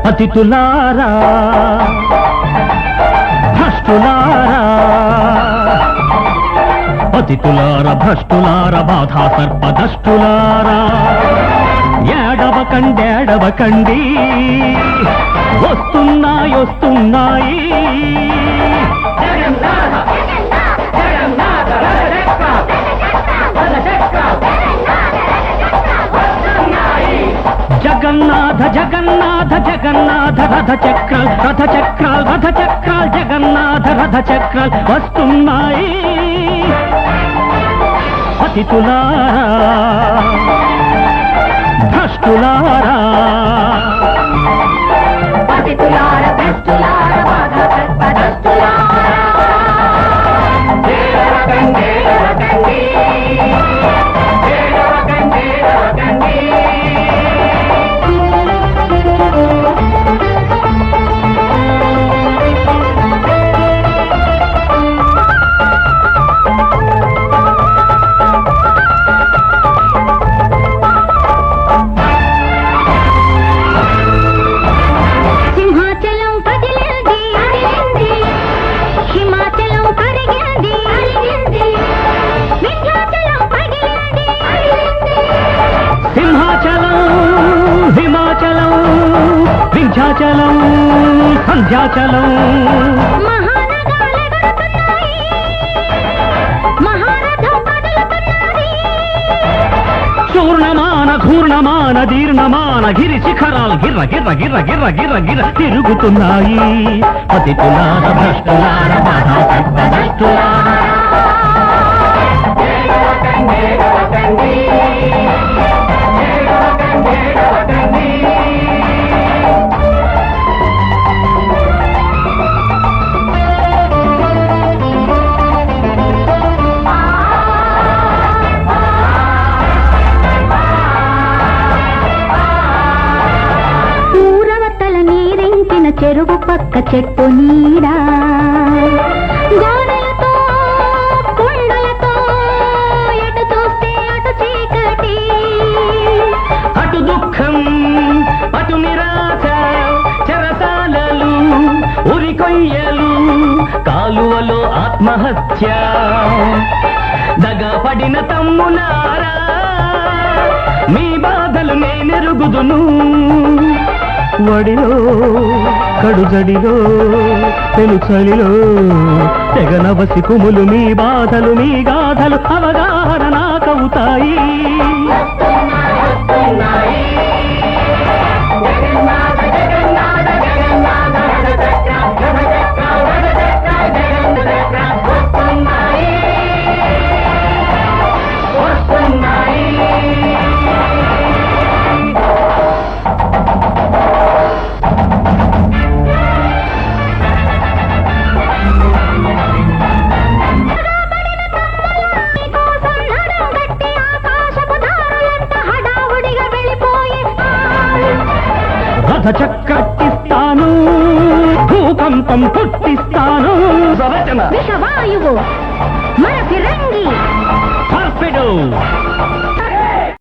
పతితులారా భ్రష్టులారా పతితులార భ్రష్టులార బాధా సర్పదష్టులారా ఏడవకండి వస్తున్నాయి జగన్నాథ జగన్నాథ జగన్నాథ రథ చక్రాల్ జగన్నాథ రథ చక్రాల్ వస్తున్నాయి పతితులారా భ్రష్టులారా పతితులార భ్రష్టులార బాధా సర్పదష్టులారా ఏడవకండి వింధ్యాచలం సంధ్యాచలం చూర్ణమాన ఘూర్ణమాన దీర్ణమాన గిరి శిఖరాలు గిర్ర తిరుగుతున్నాయి పతితులార భ్రష్టులార బాధా సర్పదష్టులారా చెరువు పక్క చెట్టు నీడా గోడలతో కుండలతో ఎటు చూస్తే అటు చీకటి అటు దుఃఖం అటు నిరాశ చెరసాలలు ఉరికొయ్యలు కాలువలో ఆత్మహత్య దగపడిన తమ్ములారా మీ బాధలు నేనెరుగుదును వడిలో కడుజడిలో తెలుచలిలో తెగనవసి కుములు మీ బాధలు మీ గాథలు అవగాహన నాకవుతాయి రథ చక్కట్టిస్తాను భూకంపం పుట్టిస్తాను విషవాయువు మన ఫిరంగి టార్పెడో